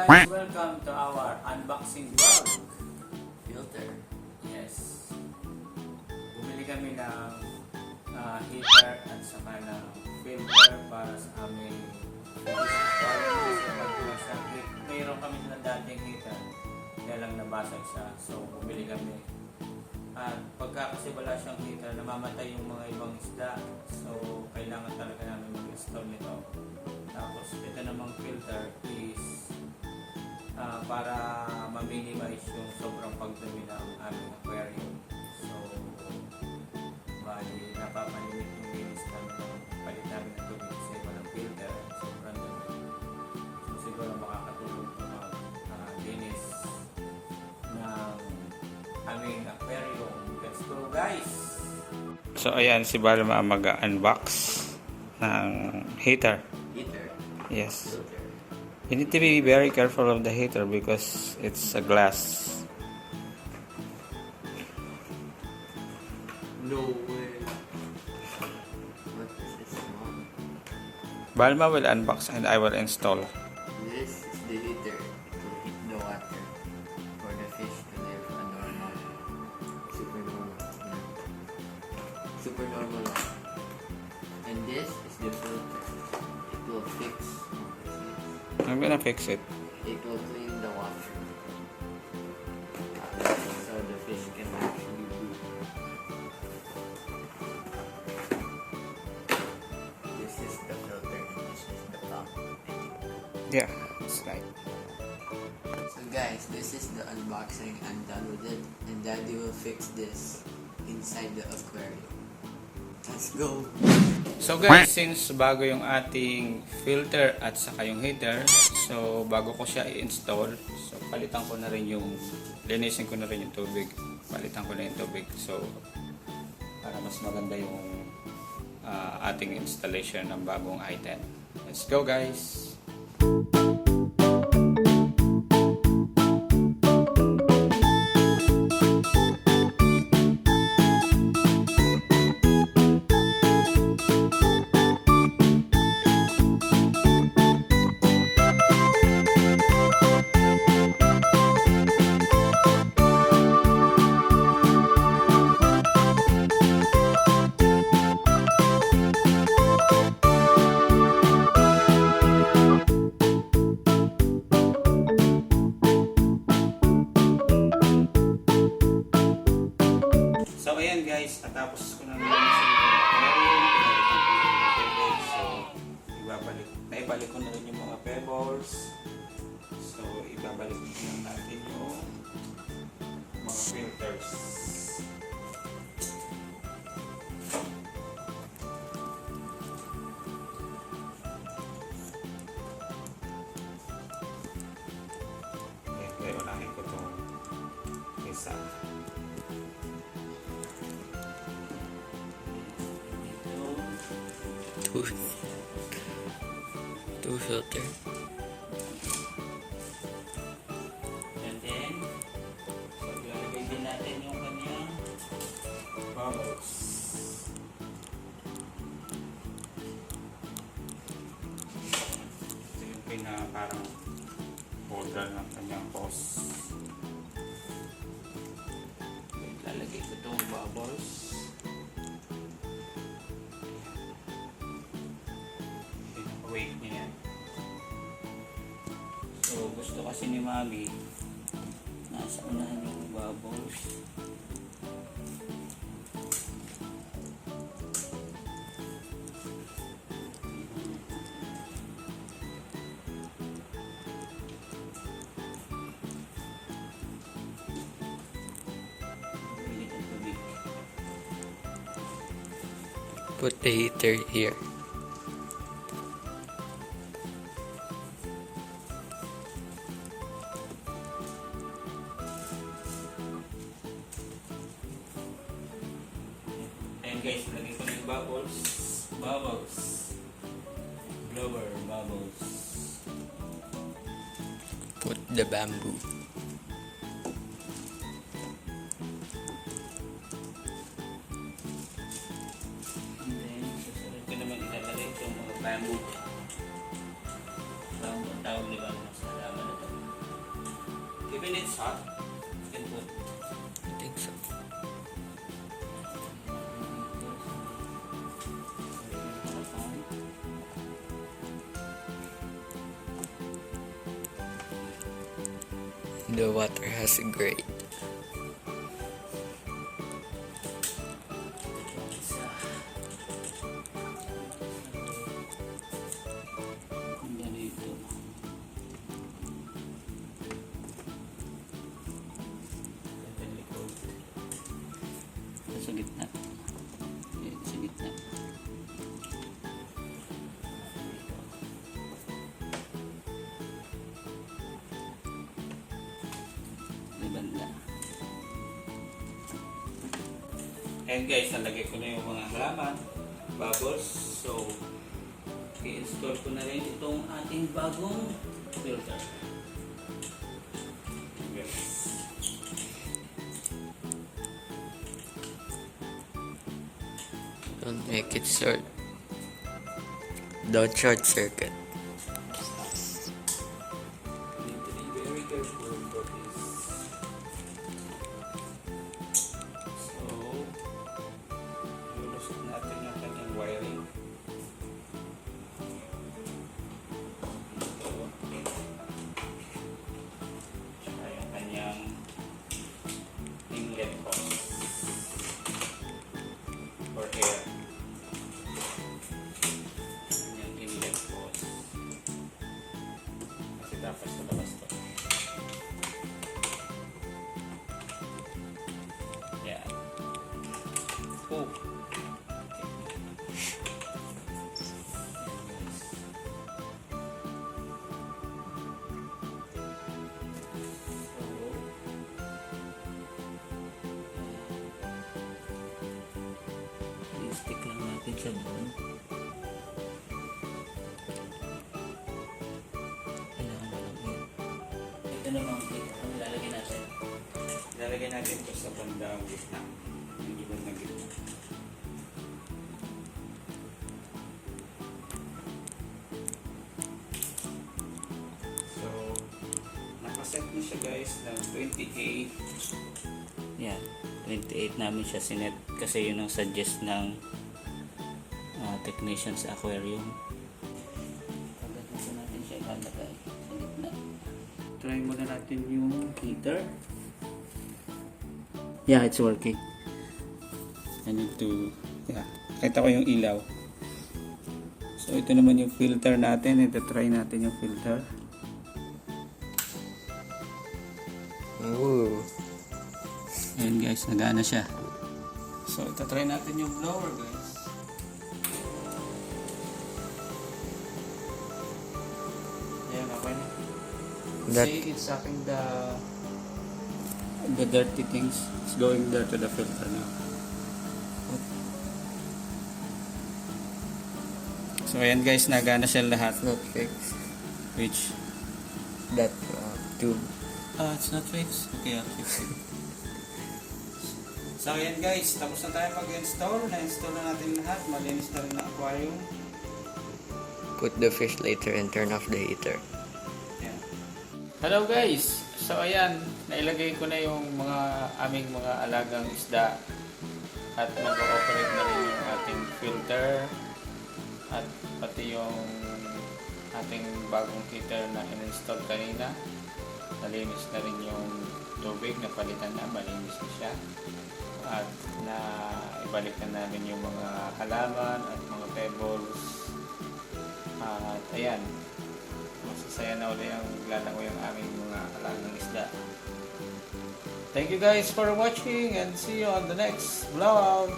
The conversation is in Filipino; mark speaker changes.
Speaker 1: guys, welcome to our unboxing vlog.
Speaker 2: Filter.
Speaker 1: Yes. Bumili kami ng heater at saka ng filter para sa aming mayroon kami ng dating heater kaya lang nabasag siya, so bumili kami. At pagka kasi wala siyang heater, namamatay yung mga ibang isda, so kailangan talaga namin mag-install nito. Tapos ito namang filter is para ma-minimize yung sobrang pagdumi ng aming aquarium. So, bali, napapalimit yung linis namin ng palit namin ng tubig sa iba ng filter. Sobrang dumi. So, siguro makakatulong ito mag-linis ng aming aquarium. Let's go, guys! So, ayan, si Balma mag-unbox ng heater.
Speaker 2: Heater.
Speaker 1: Yes.
Speaker 2: Filter.
Speaker 1: You need to be very careful of the heater because it's a glass.
Speaker 2: No way. What is this one?
Speaker 1: Balma will unbox and I will install.
Speaker 2: This is the heater. It will heat the water for the fish to live a normal, super normal, super normal life. And this is the filter. It will fix.
Speaker 1: I'm gonna fix it.
Speaker 2: It will clean the water. So the fish can actually breathe. This is the filter and this is the pump.
Speaker 1: Yeah, that's right.
Speaker 2: So guys, this is the unboxing. I'm done with it. And Daddy will fix this inside the aquarium. Let's go!
Speaker 1: So guys, since bago yung ating filter at saka yung heater, so bago ko siya i-install, so palitan ko na rin yung, linisin ko na rin yung tubig. Palitan ko na yung tubig. So, para mas maganda yung ating installation ng bagong item. Let's go, guys! So ayan guys, katapos ko na nilisin yung aquarium, pinalitan ko na yung tubig, so naibalik ko na rin yung mga pebbles. So ibabalik ko na natin yung mga filters. Ayan, kaya unahin ko itong isa.
Speaker 2: Two filter.
Speaker 1: And then, so ilalagay din natin yung kanyang bubbles. Ito yung parang holder ng kanyang hose. Ilalagay ko itong bubbles. Weight niya yan. So gusto kasi ni Mami nasa unahan yung bubbles. Mainit ang tubig.
Speaker 2: Put the heater here.
Speaker 1: Ayan guys, lagay ko na yung bubbles. Bubbles. Blower bubbles.
Speaker 2: Put the bamboo.
Speaker 1: And then, susunod ko naman ilalagay itong mga bamboo. Bamboo ang tawag nila sa halaman na ito. Even it's hot, you can put.
Speaker 2: I think so. The water has a grate.
Speaker 1: Ganito. Sa gitna. Ayan, sa gitna. May banda. And guys, nalagay ko na yung mga halaman, bubbles. So, i-install ko na rin itong ating bagong filter. Yes.
Speaker 2: Don't make it short. Don't short circuit.
Speaker 1: We need to be very careful for this. So, lulusot natin yung kanyang wiring. Ito. Tsaka yung kanyang inlet hose for air. Kanyang inlet hose. Kasi dapat sa labas to. Yan. Oh. I-stick lang natin sa doon.
Speaker 2: Kailangan na lang yun.
Speaker 1: Ito naman, ang ilalagay natin. Ilalagay natin ito sa bandang gitna. Yung ibang na gitna. So, nakaset na siya guys ng 28. Yan, 28 namin siya sinet kasi yun ang suggest ng technician sa aquarium. Agad na po natin siya ilalagay sa gitna. Try muna natin yung heater. Yeah, it's working. I need to, kita ko yung ilaw. So, ito naman yung filter natin. Ito, try natin yung filter.
Speaker 2: Ooh.
Speaker 1: Ayan guys, nagana siya. So, ito try natin yung blower guys. Ayan, okay na.
Speaker 2: That-
Speaker 1: See, it's sucking the dirty things. It's going there to the filter now. So, ayan guys, nagana siya lahat.
Speaker 2: It's not fixed.
Speaker 1: Which,
Speaker 2: That tube.
Speaker 1: it's not fixed. Okay, I'll fix it. So, ayan guys, tapos na tayo mag-install. Na-install na natin lahat. Malinis na rin ang aquarium.
Speaker 2: Put the fish later and turn off the heater.
Speaker 1: Ayan. Hello guys! So ayan, nailagay ko na yung aming mga alagang isda at nag-ooperate na rin yung ating filter at pati yung ating bagong heater na in-install kanina. Nalinis na rin yung tubig, napalitan na, malinis na siya. At ibalik na namin yung mga halaman at mga pebbles. At ayan, masasaya na uli ang lalangoy ang aming mga alagang isda. Thank you guys for watching and see you on the next vlog.